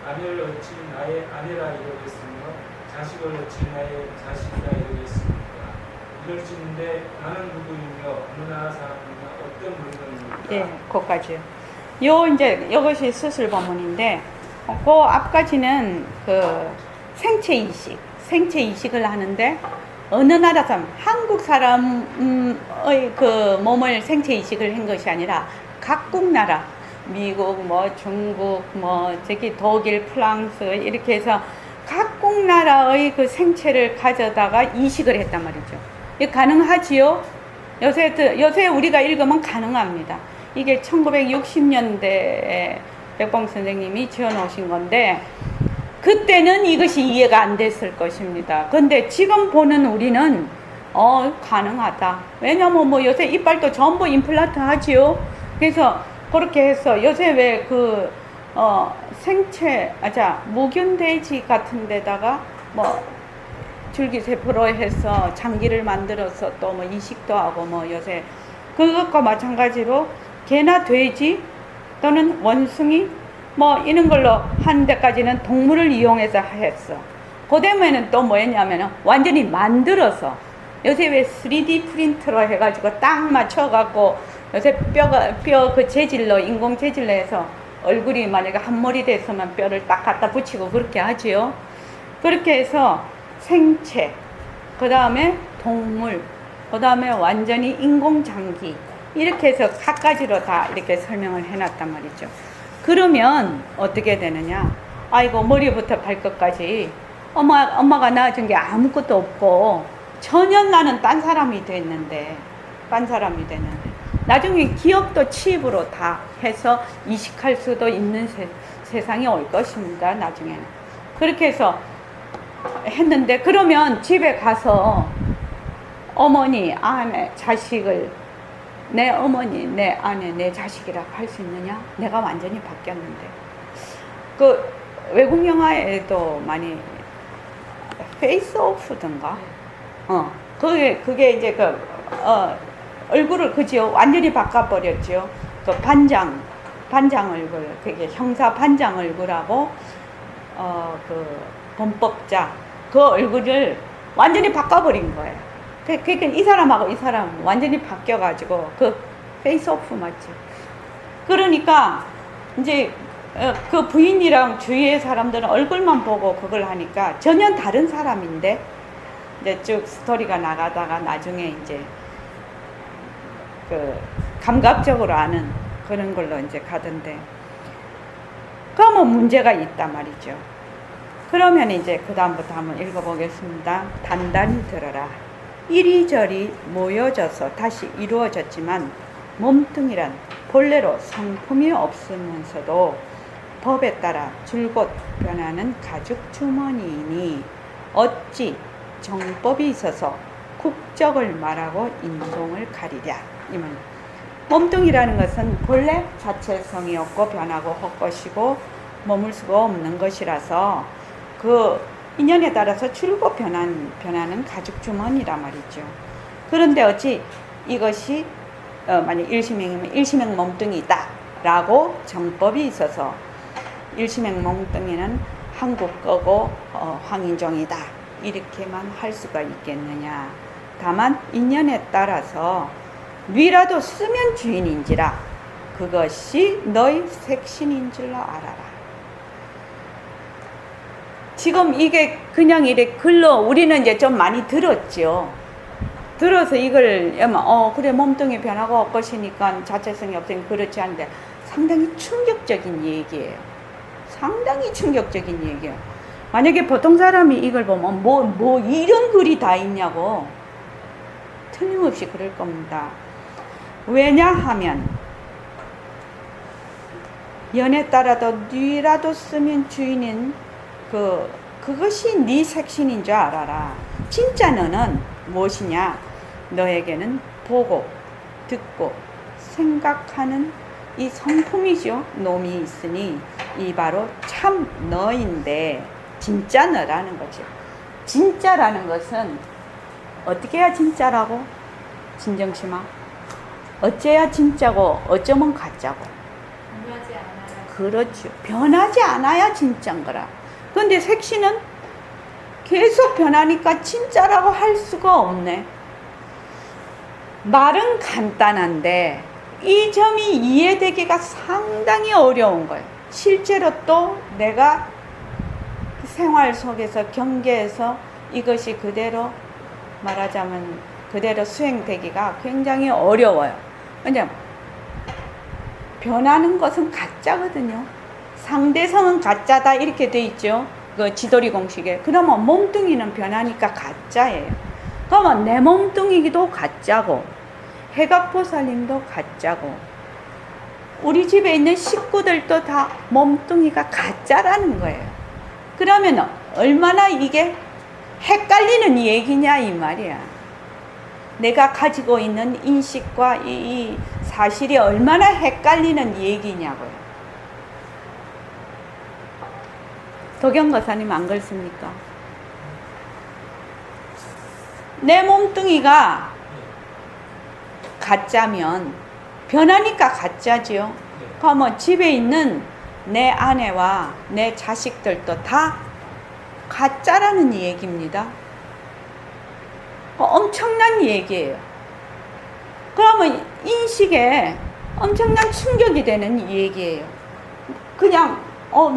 아내를 어찌 나의 아내라 이르겠으며 자식을 어찌 나의 자식이라 이르겠습니까. 이럴진데 나는 누구이며 어느 나라 사람이며 어떤 물건입니까. 예, 그까지요. 요 이제 이것이 수술 법문인데, 그 앞까지는 그 생체 이식을 하는데 어느 나라 사람, 한국 사람의 그 몸을 생체 이식을 한 것이 아니라 각국 나라, 미국, 뭐 중국, 뭐 저기 독일, 프랑스 이렇게 해서 각국 나라의 그 생체를 가져다가 이식을 했단 말이죠. 이게 가능하지요? 요새 우리가 읽으면 가능합니다. 이게 1960년대에 백봉 선생님이 지어놓으신 건데 그때는 이것이 이해가 안 됐을 것입니다. 근데 지금 보는 우리는 가능하다. 왜냐면 뭐 요새 이빨도 전부 임플란트 하지요. 그래서 그렇게 해서 요새 왜 무균돼지 같은 데다가 뭐 줄기세포로 해서 장기를 만들어서 또 뭐 이식도 하고 뭐 요새 그것과 마찬가지로 개나 돼지 또는 원숭이 뭐 이런 걸로 하는 데까지는 동물을 이용해서 했어. 그 다음에는 또 뭐였냐면은 완전히 만들어서 요새 왜 3D 프린터로 해가지고 딱 맞춰갖고 요새 뼈 그 재질로 인공 재질로 해서 얼굴이 만약에 한 머리 됐으면 뼈를 딱 갖다 붙이고 그렇게 하지요. 그렇게 해서 생체, 그 다음에 동물, 그 다음에 완전히 인공장기 이렇게 해서 각가지로 다 이렇게 설명을 해놨단 말이죠. 그러면 어떻게 되느냐. 아이고 머리부터 발끝까지 엄마가 낳아준 게 아무것도 없고 전혀 나는 딴 사람이 됐는데 나중에 기억도 칩으로 다 해서 이식할 수도 있는 세상이 올 것입니다. 나중에는. 그렇게 해서 했는데 그러면 집에 가서 어머니, 아내, 자식을 내 어머니, 내 아내, 내 자식이라고 할 수 있느냐? 내가 완전히 바뀌었는데. 그 외국 영화에도 많이 페이스 오프든가? 그게 이제 얼굴을 그지요? 완전히 바꿔버렸죠. 그 반장 얼굴, 그게 형사 반장 얼굴하고, 그 범법자, 그 얼굴을 완전히 바꿔버린 거예요. 그러니까 이 사람하고 이 사람 완전히 바뀌어가지고, 그 페이스 오프 맞죠? 그러니까, 이제, 그 부인이랑 주위의 사람들은 얼굴만 보고 그걸 하니까 전혀 다른 사람인데, 이제 쭉 스토리가 나가다가 나중에 이제, 그, 감각적으로 아는 그런 걸로 이제 가던데, 그러면 문제가 있단 말이죠. 그러면 이제 그 다음부터 한번 읽어보겠습니다. 단단히 들어라. 이리저리 모여져서 다시 이루어졌지만 몸뚱이란 본래로 성품이 없으면서도 법에 따라 줄곧 변하는 가죽 주머니이니 어찌 정법이 있어서 국적을 말하고 인종을 가리랴. 이만 몸뚱이라는 것은 본래 자체성이 없고 변하고 헛것이고 머물 수가 없는 것이라서 그 인연에 따라서 줄곧 변하는 가죽 주머니란 말이죠. 그런데 어찌 이것이 만약 일시맹이면 일시맹 몸뚱이다 라고 정법이 있어서 일시맹 몸뚱이는 한국 거고 황인종이다 이렇게만 할 수가 있겠느냐. 다만 인연에 따라서 뉘라도 쓰면 주인인지라 그것이 너희 색신인 줄로 알아라. 지금 이게 그냥 이렇게 글로 우리는 이제 좀 많이 들었죠. 들어서 이걸 그래 몸뚱이 변하고 것이니까 자체성이 없으니까 그렇지 않은데 상당히 충격적인 얘기예요. 상당히 충격적인 얘기예요. 만약에 보통 사람이 이걸 보면 뭐 이런 글이 다 있냐고 틀림없이 그럴 겁니다. 왜냐하면 연에 따라도 뉘라도 쓰면 주인인 그것이 네 색신인 줄 알아라. 진짜 너는 무엇이냐? 너에게는 보고 듣고 생각하는 이 성품이죠. 놈이 있으니 이 바로 참 너인데 진짜 너라는 거죠. 진짜라는 것은 어떻게 해야 진짜라고? 진정심아. 어째야 진짜고 어쩌면 가짜고. 변하지 않아요. 그렇죠. 변하지 않아야 진짜인 거라. 그런데 색신은 계속 변하니까 진짜라고 할 수가 없네. 말은 간단한데 이 점이 이해되기가 상당히 어려운 거예요. 실제로 또 내가 생활 속에서 경계에서 이것이 그대로 말하자면 그대로 수행되기가 굉장히 어려워요. 왜냐면 변하는 것은 가짜거든요. 상대성은 가짜다 이렇게 돼 있죠. 그 지도리 공식에. 그러면 몸뚱이는 변하니까 가짜예요. 그러면 내 몸뚱이도 가짜고 해각보살님도 가짜고 우리 집에 있는 식구들도 다 몸뚱이가 가짜라는 거예요. 그러면 얼마나 이게 헷갈리는 얘기냐 이 말이야. 내가 가지고 있는 인식과 이 사실이 얼마나 헷갈리는 얘기냐고요. 도경거사님 안 그렇습니까? 내 몸뚱이가 가짜면 변하니까 가짜지요. 그러면 집에 있는 내 아내와 내 자식들도 다 가짜라는 얘기입니다. 엄청난 얘기예요. 그러면 인식에 엄청난 충격이 되는 얘기예요. 그냥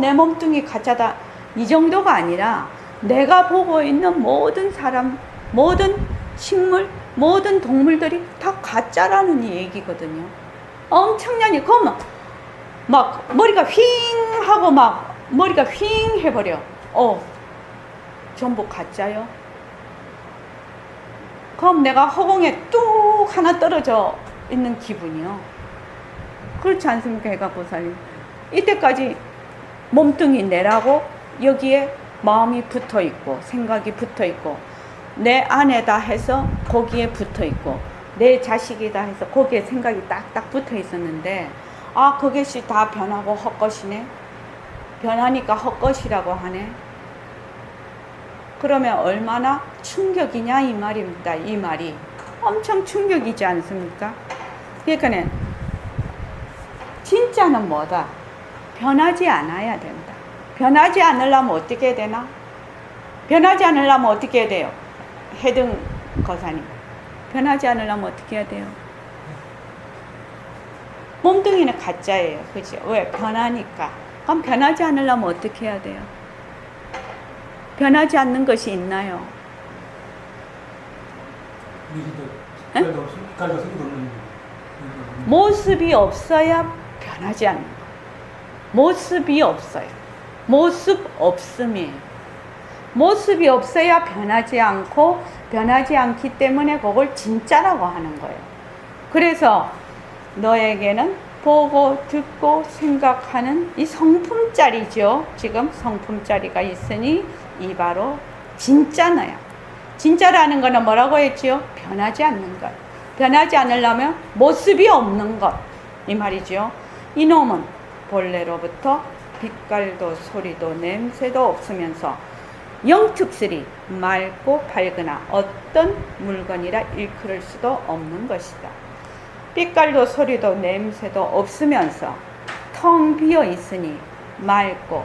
내 몸뚱이 가짜다 이 정도가 아니라 내가 보고 있는 모든 사람, 모든 식물, 모든 동물들이 다 가짜라는 얘기거든요. 엄청나니 그러면 막 머리가 휙 하고 막 머리가 휙 해버려. 전부 가짜요? 그럼 내가 허공에 뚝 하나 떨어져 있는 기분이요. 그렇지 않습니까, 해각보살님? 이때까지 몸뚱이 내라고 여기에 마음이 붙어 있고 생각이 붙어 있고 내 안에다 해서 거기에 붙어 있고 내 자식이다 해서 거기에 생각이 딱딱 붙어 있었는데, 아, 그것이 다 변하고 헛것이네. 변하니까 헛것이라고 하네. 그러면 얼마나 충격이냐 이 말입니다. 이 말이 엄청 충격이지 않습니까? 그러니까 진짜는 뭐다? 변하지 않아야 된다. 변하지 않으려면 어떻게 해야 되나? 변하지 않으려면 어떻게 해야 돼요? 해등 거사님, 변하지 않으려면 어떻게 해야 돼요? 몸뚱이는 가짜예요. 그죠? 왜? 변하니까. 그럼 변하지 않으려면 어떻게 해야 돼요? 변하지 않는 것이 있나요? 모습이 없어야 변하지 않는 거. 모습이 없어요. 모습 없음이에요. 모습이 없어야 변하지 않고, 변하지 않기 때문에 그걸 진짜라고 하는 거예요. 그래서 너에게는 보고 듣고 생각하는 이 성품짜리죠. 지금 성품짜리가 있으니 이 바로 진짜나요. 진짜라는 거는 뭐라고 했지요? 변하지 않는 것. 변하지 않으려면 모습이 없는 것. 이 말이죠. 이놈은 본래로부터 빛깔도 소리도 냄새도 없으면서 영특스리 맑고 밝으나 어떤 물건이라 일컬을 수도 없는 것이다. 빛깔도 소리도 냄새도 없으면서 텅 비어 있으니 맑고,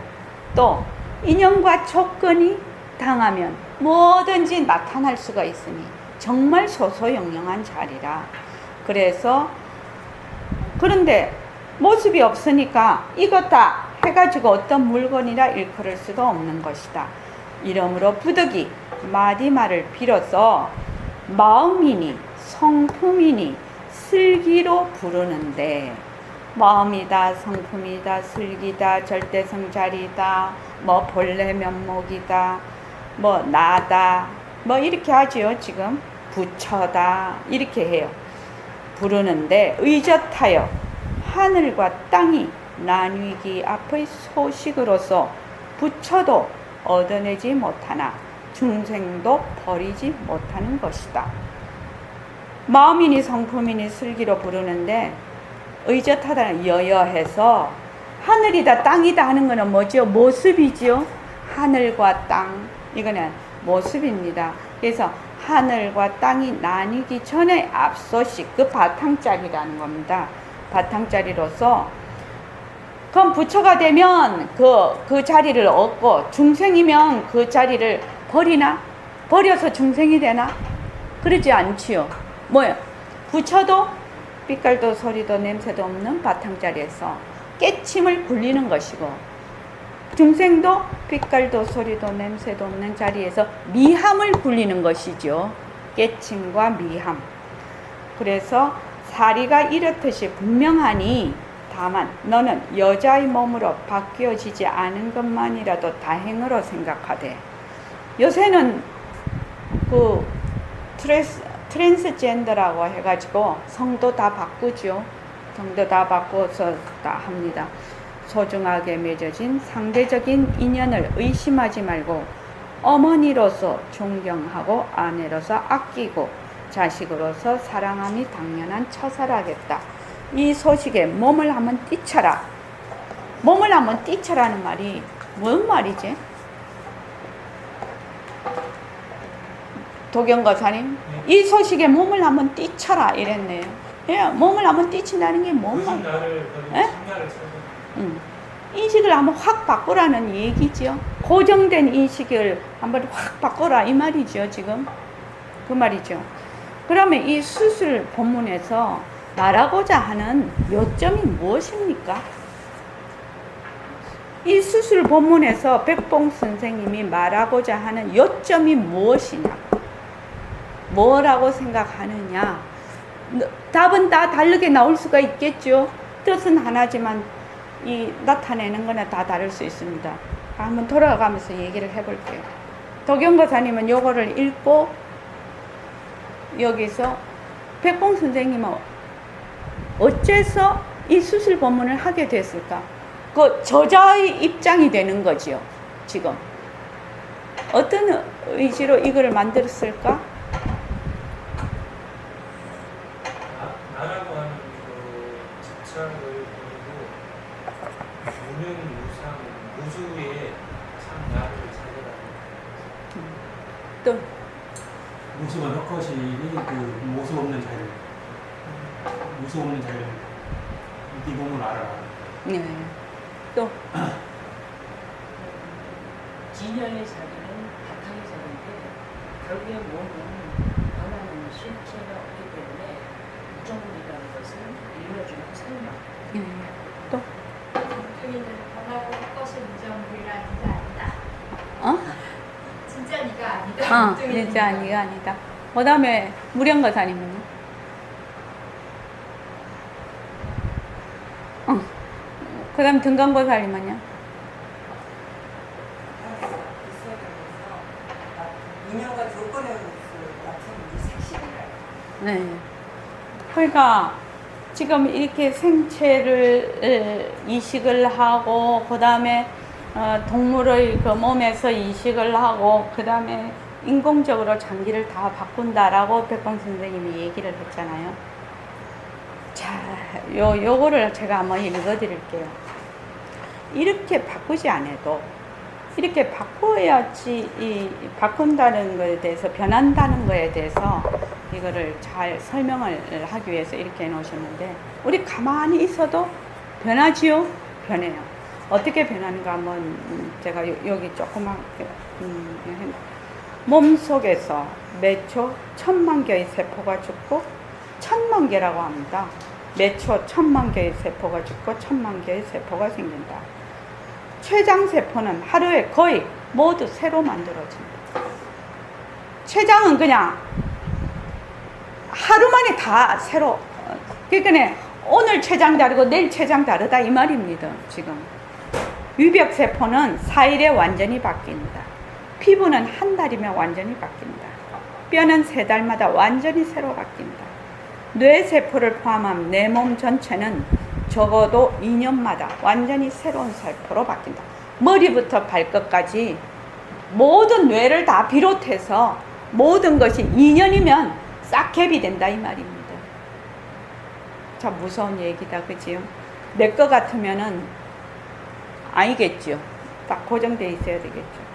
또 인연과 조건이 당하면 뭐든지 나타날 수가 있으니 정말 소소영영한 자리라. 그래서 그런데 모습이 없으니까 이것 다 해가지고 어떤 물건이라 일컬을 수도 없는 것이다. 이러므로 부득이 마디말을 빌어서 마음이니 성품이니 슬기로 부르는데, 마음이다, 성품이다, 슬기다, 절대성자리다, 뭐 본래 면목이다, 뭐 나다, 뭐 이렇게 하지요. 지금 부처다 이렇게 해요. 부르는데 의젓하여 하늘과 땅이 나뉘기 앞의 소식으로서 부처도 얻어내지 못하나 중생도 버리지 못하는 것이다. 마음이니 성품이니 슬기로 부르는데, 의젓하다는 여여해서 하늘이다 땅이다 하는 거는 뭐죠? 모습이죠. 하늘과 땅, 이거는 모습입니다. 그래서 하늘과 땅이 나뉘기 전에 앞소식, 그 바탕자리라는 겁니다. 바탕자리로서 그럼 부처가 되면 그 자리를 얻고, 중생이면 그 자리를 버리나? 버려서 중생이 되나? 그러지 않지요. 뭐예요? 부처도 빛깔도 소리도 냄새도 없는 바탕자리에서 깨침을 굴리는 것이고, 중생도 빛깔도 소리도 냄새도 없는 자리에서 미함을 굴리는 것이죠. 깨침과 미함. 그래서 사리가 이렇듯이 분명하니, 다만 너는 여자의 몸으로 바뀌어지지 않은 것만이라도 다행으로 생각하되, 요새는 그 트랜스젠더라고 해가지고 성도 다 바꾸죠. 성도 다 바꿔서 다 합니다. 소중하게 맺어진 상대적인 인연을 의심하지 말고 어머니로서 존경하고 아내로서 아끼고 자식으로서 사랑함이 당연한 처사라겠다. 이 소식에 몸을 한번 띄쳐라. 몸을 한번 띄쳐라는 말이 뭔 말이지? 도경거사님, 이 소식에 몸을 한번 띄쳐라 이랬네요. 예, 몸을 한번 띄친다는 게 뭔 말? 예? 인식을 한번 확 바꾸라는 얘기죠. 고정된 인식을 한번 확 바꾸라 이 말이죠. 지금 그 말이죠. 그러면 이 수술 본문에서 말하고자 하는 요점이 무엇입니까? 이 수술 본문에서 백봉 선생님이 말하고자 하는 요점이 무엇이냐? 뭐라고 생각하느냐? 답은 다 다르게 나올 수가 있겠죠. 뜻은 하나지만 이 나타내는 거는 다 다를 수 있습니다. 한번 돌아가면서 얘기를 해볼게요. 도경거사님은 요거를 읽고 여기서 백봉 선생님은 어째서 이 수술 본문을 하게 됐을까? 그 저자의 입장이 되는 거지요. 지금 어떤 의지로 이거를 만들었을까? 무능무상 무수의 참 나를 찾아라. 또 모습은 헛것이니 그 모습 없는 자를 모습 없는 자를 네 몸을 알아라. 네. 또 진여의 자리는 바탕의 자리인데 결국에 몸은 변하는 실체가 없기 때문에 무정이라는 것은 일러주는 설명. 또 우리는 변하고 헛것이 무정부이라 네가 아니다. 어? 진짜 네가 아니다. 진짜 네가 아니다. 그다음에 무량거사님은요? 그다음 등간거사님은요? 인연과 조건에 의해서 나타나는 색신이라. 네. 그러니까 지금 이렇게 생체를 이식을 하고 그다음에 동물의 그 몸에서 이식을 하고 그다음에 인공적으로 장기를 다 바꾼다라고 백범 선생님이 얘기를 했잖아요. 자, 요거를 제가 한번 읽어드릴게요. 이렇게 바꾸지 않아도 이렇게 바꿔야지 이 바꾼다는 것에 대해서 변한다는 것에 대해서 이거를 잘 설명을 하기 위해서 이렇게 해놓으셨는데 우리 가만히 있어도 변하지요? 변해요. 어떻게 변하는가 한번 제가 여기 조그맣게 몸속에서 매초 1000만 개의 세포가 죽고 1000만 개라고 합니다. 매초 1000만 개의 세포가 죽고 1000만 개의 세포가 생긴다. 췌장세포는 하루에 거의 모두 새로 만들어집니다. 췌장은 그냥 하루 만에 다 새로. 그러니까 오늘 췌장 다르고 내일 췌장 다르다 이 말입니다. 지금 유벽세포는 4일에 완전히 바뀐다. 피부는 한 달이면 완전히 바뀐다. 뼈는 3달마다 완전히 새로 바뀐다. 뇌세포를 포함한 내 몸 전체는 적어도 2년마다 완전히 새로운 세포로 바뀐다. 머리부터 발끝까지 모든 뇌를 다 비롯해서 모든 것이 2년이면 싹 갭이 된다 이 말입니다. 참 무서운 얘기다, 그지요? 내 거 같으면은 아니겠죠. 딱 고정되어 있어야 되겠죠.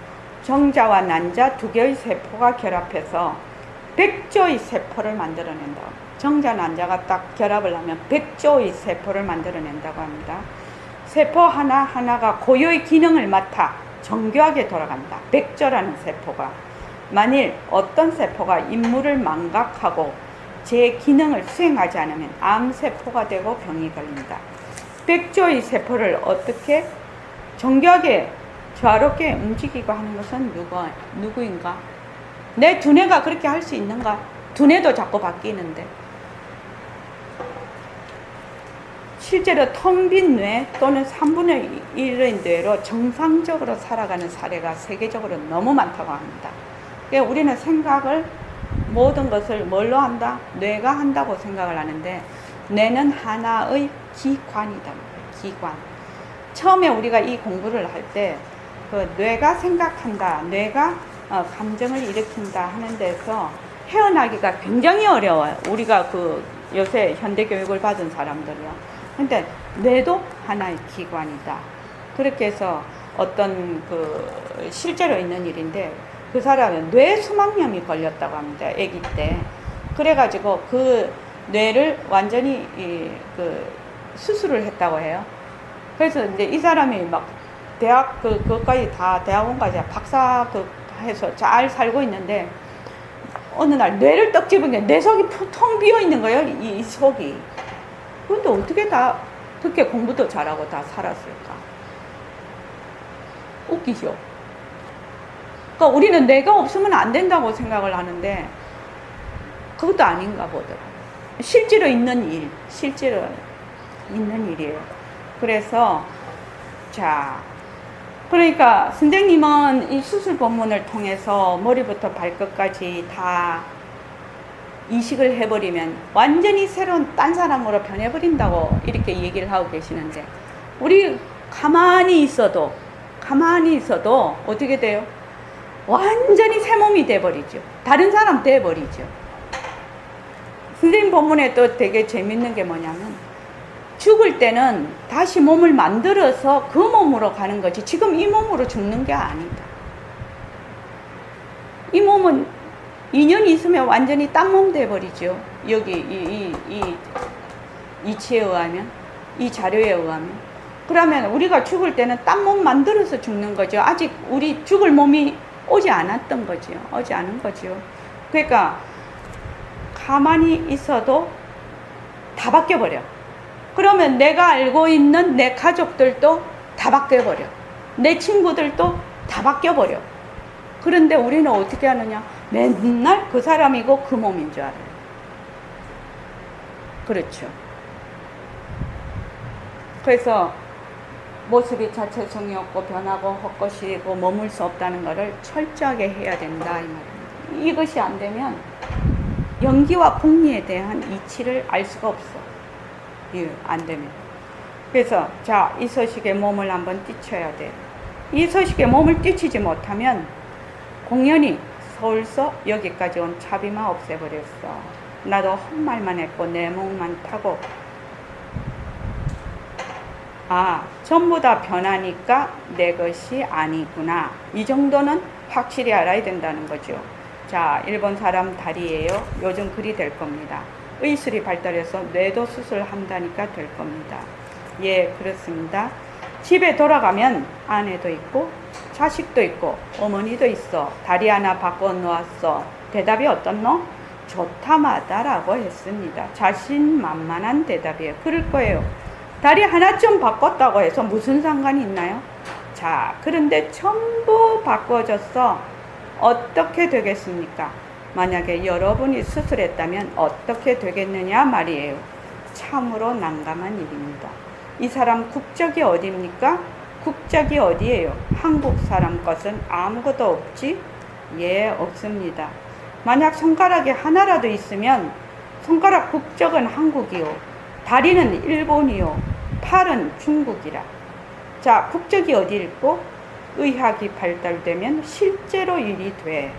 정자와 난자 두 개의 세포가 결합해서 100조의 세포를 만들어낸다. 정자, 난자가 딱 결합을 하면 100조의 세포를 만들어낸다고 합니다. 세포 하나하나가 고유의 기능을 맡아 정교하게 돌아간다. 100조라는 세포가. 만일 어떤 세포가 인물을 망각하고 제 기능을 수행하지 않으면 암세포가 되고 병이 걸린다. 100조의 세포를 어떻게 정교하게 조화롭게 움직이고 하는 것은 누구인가? 내 두뇌가 그렇게 할 수 있는가? 두뇌도 자꾸 바뀌는데. 실제로 텅 빈 뇌 또는 3분의 1의 뇌로 정상적으로 살아가는 사례가 세계적으로 너무 많다고 합니다. 그러니까 우리는 생각을 모든 것을 뭘로 한다? 뇌가 한다고 생각을 하는데 뇌는 하나의 기관이다. 기관. 처음에 우리가 이 공부를 할 때 그 뇌가 생각한다, 뇌가 감정을 일으킨다 하는 데서 헤어나기가 굉장히 어려워요. 우리가 그 요새 현대 교육을 받은 사람들이요. 근데 뇌도 하나의 기관이다. 그렇게 해서 어떤 그 실제로 있는 일인데 그 사람은 뇌 수막염이 걸렸다고 합니다. 아기 때. 그래가지고 그 뇌를 완전히 그 수술을 했다고 해요. 그래서 이제 이 사람이 막 대학 그것까지 다 대학원까지 박사 해서 잘 살고 있는데 어느 날 뇌를 떡 집은 게 뇌 속이 텅 비어 있는 거예요. 이 속이. 그런데 어떻게 다 그렇게 공부도 잘하고 다 살았을까? 웃기죠. 그러니까 우리는 뇌가 없으면 안 된다고 생각을 하는데 그것도 아닌가 보더라고요. 실제로 있는 일, 실제로 있는 일이에요. 그래서 자, 그러니까 선생님은 이 수술 본문을 통해서 머리부터 발끝까지 다 이식을 해버리면 완전히 새로운 딴 사람으로 변해버린다고 이렇게 얘기를 하고 계시는데 우리 가만히 있어도 어떻게 돼요? 완전히 새 몸이 돼버리죠. 다른 사람 돼버리죠. 선생님 본문에 또 되게 재밌는 게 뭐냐면 죽을 때는 다시 몸을 만들어서 그 몸으로 가는 거지 지금 이 몸으로 죽는 게 아니다. 이 몸은 2년 있으면 완전히 딴 몸 돼버리죠. 여기 이 이치에 의하면, 이 자료에 의하면. 그러면 우리가 죽을 때는 딴 몸 만들어서 죽는 거죠. 아직 우리 죽을 몸이 오지 않았던 거죠. 오지 않은 거죠. 그러니까 가만히 있어도 다 바뀌어버려. 그러면 내가 알고 있는 내 가족들도 다 바뀌어버려. 내 친구들도 다 바뀌어버려. 그런데 우리는 어떻게 하느냐? 맨날 그 사람이고 그 몸인 줄 알아요. 그렇죠. 그래서 모습이 자체성이 없고 변하고 헛것이고 머물 수 없다는 것을 철저하게 해야 된다 이 말입니다. 이것이 안 되면 영기와 공리에 대한 이치를 알 수가 없어. 안 되면. 그래서 자, 이 서식에 몸을 한번 뛰쳐야 돼. 이 서식에 몸을 뛰치지 못하면 공연히 서울서 여기까지 온 차비만 없애버렸어. 나도 헛말만 했고 내 목만 타고 전부 다 변하니까 내 것이 아니구나. 이 정도는 확실히 알아야 된다는 거죠. 자, 일본 사람 다리예요. 요즘 그리 될 겁니다. 의술이 발달해서 뇌도 수술한다니까 될 겁니다. 예, 그렇습니다. 집에 돌아가면 아내도 있고 자식도 있고 어머니도 있어. 다리 하나 바꿔 놓았어. 대답이 어떻노? 좋다마다라고 했습니다. 자신만만한 대답이에요. 그럴 거예요. 다리 하나 좀 바꿨다고 해서 무슨 상관이 있나요? 자, 그런데 전부 바꿔줬어. 어떻게 되겠습니까? 만약에 여러분이 수술했다면 어떻게 되겠느냐 말이에요. 참으로 난감한 일입니다. 이 사람 국적이 어디입니까? 국적이 어디예요? 한국 사람 것은 아무것도 없지? 예, 없습니다. 만약 손가락이 하나라도 있으면 손가락 국적은 한국이요. 다리는 일본이요. 팔은 중국이라. 자, 국적이 어디일고? 의학이 발달되면 실제로 일이 돼.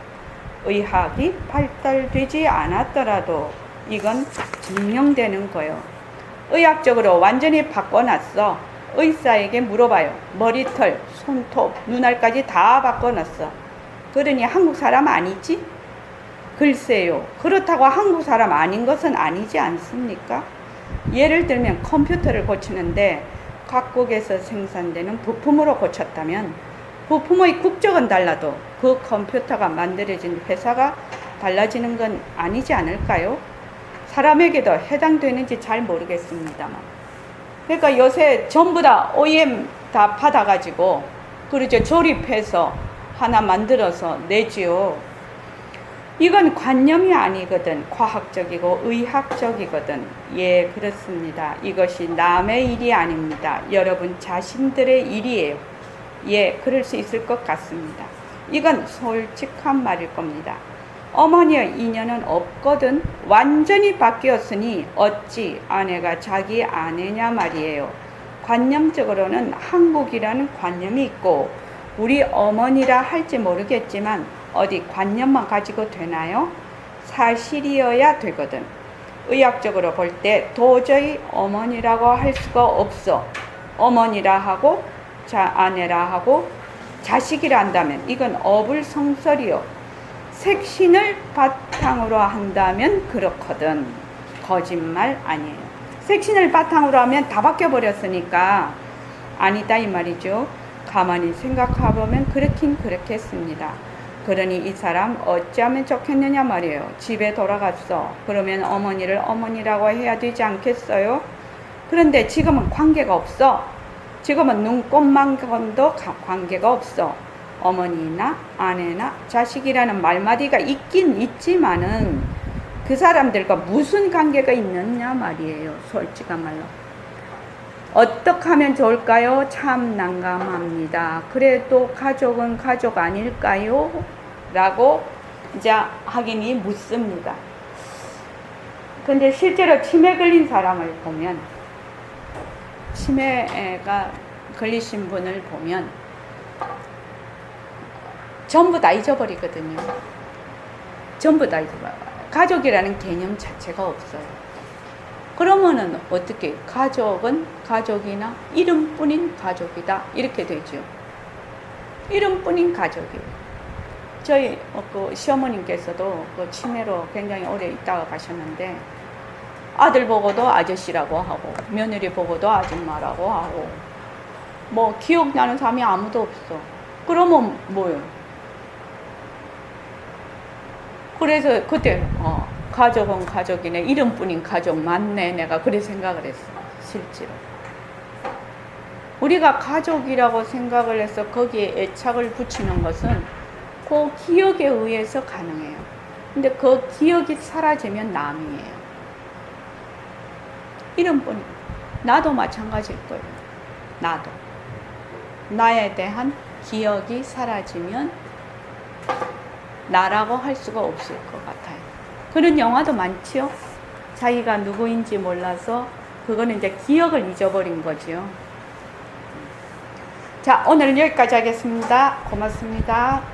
의학이 발달되지 않았더라도 이건 증명되는 거예요. 의학적으로 완전히 바꿔놨어. 의사에게 물어봐요. 머리털, 손톱, 눈알까지 다 바꿔놨어. 그러니 한국 사람 아니지? 글쎄요. 그렇다고 한국 사람 아닌 것은 아니지 않습니까? 예를 들면 컴퓨터를 고치는데 각국에서 생산되는 부품으로 고쳤다면 부품의 국적은 달라도 그 컴퓨터가 만들어진 회사가 달라지는 건 아니지 않을까요? 사람에게도 해당되는지 잘 모르겠습니다만. 그러니까 요새 전부 다 OEM 다 받아가지고 그러죠. 조립해서 하나 만들어서 내지요. 이건 관념이 아니거든. 과학적이고 의학적이거든. 예, 그렇습니다. 이것이 남의 일이 아닙니다. 여러분 자신들의 일이에요. 예, 그럴 수 있을 것 같습니다. 이건 솔직한 말일 겁니다. 어머니의 인연은 없거든. 완전히 바뀌었으니 어찌 아내가 자기 아내냐 말이에요. 관념적으로는 한국이라는 관념이 있고 우리 어머니라 할지 모르겠지만 어디 관념만 가지고 되나요? 사실이어야 되거든. 의학적으로 볼 때 도저히 어머니라고 할 수가 없어. 어머니라 하고 아내라 하고 자식이라 한다면 이건 어불성설이요. 색신을 바탕으로 한다면 그렇거든. 거짓말 아니에요. 색신을 바탕으로 하면 다 바뀌어버렸으니까 아니다 이 말이죠. 가만히 생각해보면 그렇긴 그렇겠습니다. 그러니 이 사람 어찌하면 좋겠느냐 말이에요. 집에 돌아갔어. 그러면 어머니를 어머니라고 해야 되지 않겠어요? 그런데 지금은 관계가 없어. 지금은 눈꽃만큼도 관계가 없어. 어머니나 아내나 자식이라는 말마디가 있긴 있지만은 그 사람들과 무슨 관계가 있느냐 말이에요. 솔직한 말로. 어떻게 하면 좋을까요? 참 난감합니다. 그래도 가족은 가족 아닐까요? 라고 이제 확인이 묻습니다. 근데 실제로 치매 걸린 사람을 보면 치매가 걸리신 분을 보면 전부 다 잊어버리거든요. 전부 다 잊어버려요. 가족이라는 개념 자체가 없어요. 그러면은 어떻게 가족은 가족이나 이름뿐인 가족이다 이렇게 되죠. 이름뿐인 가족이에요. 저희 그 시어머님께서도 그 치매로 굉장히 오래 있다가 가셨는데 아들 보고도 아저씨라고 하고 며느리 보고도 아줌마라고 하고 뭐 기억나는 사람이 아무도 없어. 그러면 뭐예요? 그래서 그때 가족은 가족이네, 이름뿐인 가족 맞네, 내가 그래 생각을 했어. 실제로 우리가 가족이라고 생각을 해서 거기에 애착을 붙이는 것은 그 기억에 의해서 가능해요. 근데 그 기억이 사라지면 남이에요. 이름뿐이. 나도 마찬가지일 거예요. 나도 나에 대한 기억이 사라지면 나라고 할 수가 없을 것 같아요. 그런 영화도 많지요. 자기가 누구인지 몰라서 그거는 이제 기억을 잊어버린 거지요. 자, 오늘은 여기까지 하겠습니다. 고맙습니다.